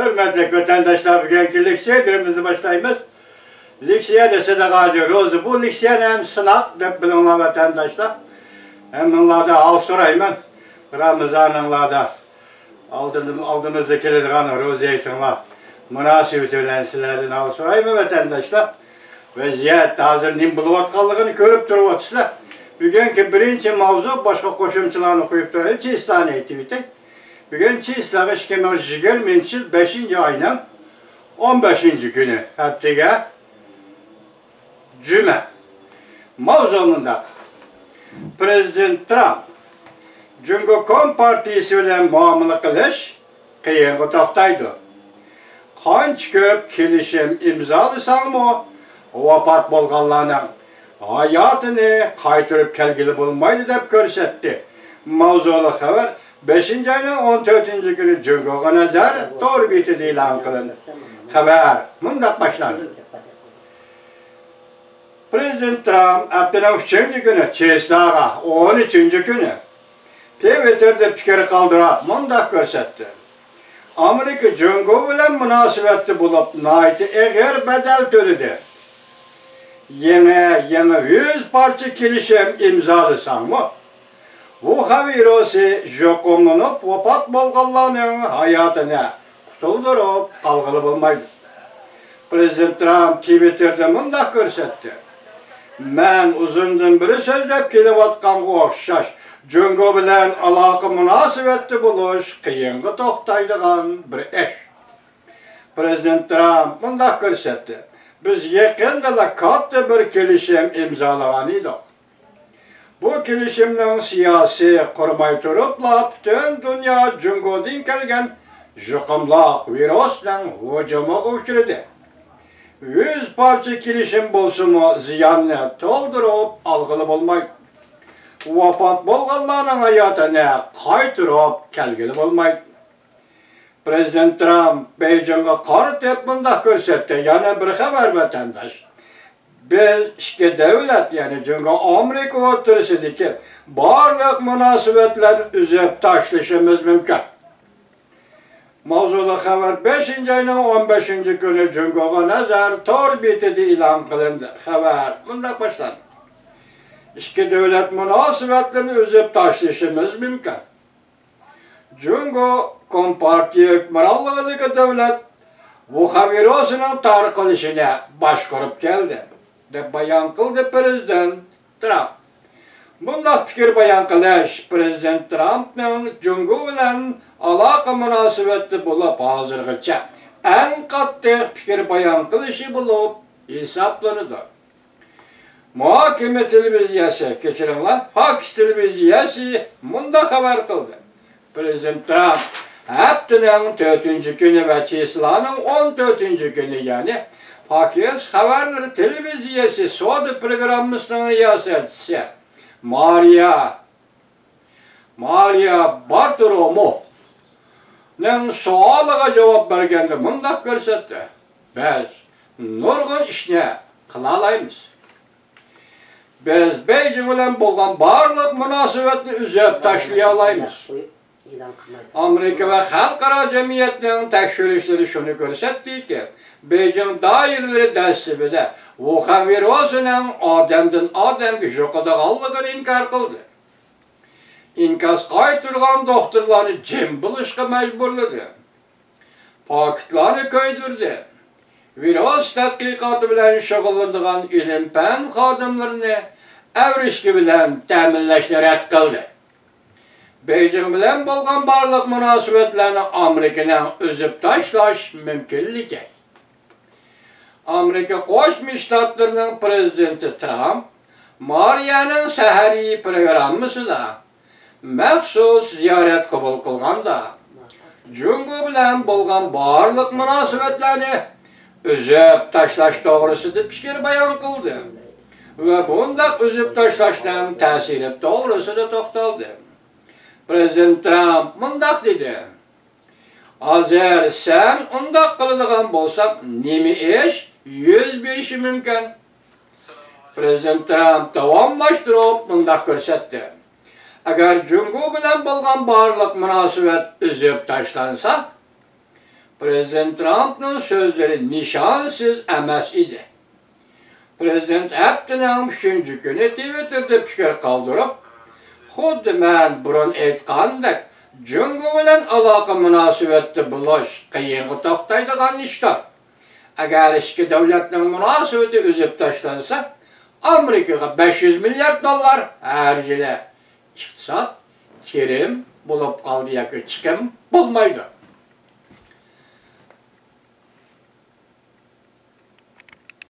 Hürmetli vatandaşlar, bugünkü liksiye günümüzü başlayımız. Liksiye de size kalıyoruz. Bu liksiye hem sınav de bilinler vatandaşlar. Hem onlarda al sorayım. Ramazan'ınlarda aldığımızda kelirgan rozeytinler münasibet öyle sizlerden al sorayım vatandaşlar. Vaziyet hazır nim buluvatkanlığını görüp duruvatsızlar. Bugünkü birinci mavzu başka koşumçularını koyup duruyor. Çiğistane aktivite. Bugün Çiğistane 2020 5. ayının 15. günü. Haftaga Cuma. Mavzumunda Prezident Trump Cumhuriyet Partisi bilen muamele kılış kıyınğı toxtaydı. Qanç köp kelişim imzalasam o vafat bolganlarning hayatını qaytarıp kelgili bulmaydı deb ko'rsatdi. Mavzuli xabar 5. ayning 14. günü Cumhuriyet nazar to'g'ri betida e'lon qilindi. Xabar mundaq boshlandi. Prezident Trump haftaning 3. günü Çeslaga 13. günü Twitter'da fikir kaldırıp mundaq ko'rsatdi. Amerika Cumhuriyet bilen münasebetli bulup naiti eğer bedel töledü. Yeme 100 parça kelişim imzalasam mı? Bu havirosi jokomlanıp vafat bolganlarning hayatına kutuldurup kalgılı bulmaydı. Prezident Trump Twitter'da mundaq ko'rsatdi. Men uzundan biri so'zlab kelyapotganga o'xshash Cumhuriyet bilen aloqa münasebetli buluş kıyınğı toxtaydigan bir ish. Prezident Trump mundaq ko'rsatdi. Biz yaqinda katta bir kelishim imzalagan edik. Bu kelishimning siyosiy qurmay turibla butun dunyo Cumhuriyetdan kelgan yuqumli virusning hujumiga uchradi. 100 parça kelishim bo'lsa-mu ziyonni to'ldirib alg'ili bo'lmaydi. Vafat bo'lganlarning hayotini qaytarib kelgili bo'lmaydi. Prezident Trump Beijingga qaratib bundaq ko'rsatdi. Yana bir xabar vatandaş. Biz ikki davlat, ya'ni Cumhuriyet Amerika o'rtasidagi barliq munosabatlarni uzib tashlashimiz mumkin. Mavzuli xabar 5. ayning 15. kuni Cumhuriyet nazar to'g'ri betida e'lon qilindi. Xabar bundaq boshlandi. İki devlet münasebetlerini üzüp taşlaşımız mümkün. Cumhuriyet Kompartiya hükümranlığındaki devlet bu haberosinin tarqalışına başkorup geldi. Deb bayan kıldı Prezident Trump. Bundaq fikir bayan kılış Prezident Trump'ның Cumhuriyet bilen aloqa münasebetli bulup hazırgıça en qattiq fikir bayan kılışı bulup hesaplanıdı. Muhakeme televiziyası, keçirinler, Fox televiziyası munda haber kıldı. Prezident Trump haftanın 4. günü ve Çesla'nın 14. günü yani Fox haberleri televiziyası soda programımızın riyasetçisi Maria Bartiromo'nun sualıga cevap bergende mundaq ko'rsatdi. Biz nurg'un ishni qila olamiz. Biz Beijing bilen bo'lgan barliq munosabatni uzib tashlay olamiz. Amerika ve xalqaro jamiyatning tekshirishlari shuni ko'rsatdiki, Beijing doiralari dasturida Wuhan virusining odamdan odamga yuqadiganligini inkor qildi. İnkaz qaytirgan doktorlarni jim bo'lishga majburladi. Paketlarni ko'ydirdi. Virus tadqiqoti bilan shug'ullanadigan ilm-fan xodimlarini avrishki bilan ta'minlashni rad qildi. Beijing bilan bo'lgan barliq munosabatlarni Amerikaning uzib tashlash mumkinligi. Amerika Qo'shma Shtatlarining prezidenti Trump Mariyaning sahariy programmasida maxsus ziyorat qabul qilganda Cumhuriyet bilan bo'lgan barliq munosabatlarni uzib tashlash to'g'risida fikr bayon qildi va bundaq uzib tashlashdan ta'siri to'g'risida to'xtaldi. Prezident Trump mundaq dedi. Hozir sen undaq qiladigan bo'lsam, nima ish yuz berishi mumkin? Prezident Trump davomlashtirib mundaq ko'rsatdi. Agar Cumhuriyet bilan bo'lgan barliq munosabat uzib tashlansa, Prezident Trump'ın sözleri nişansız emas idi. Prezident haftanın 3-cü günü Twitter'da fikir kaldırıp, xuddi men burun aytgandek, Cungo bilen alaka münasibetli buluş kıyıngı toxtaydigan işler. Eğer iki devletinin münasibeti üzüp taşlansa, Amerika'ya 500 milyar dolar her yılı iqtisat kirim bulup kaldı yoki chiqim bulmaydı.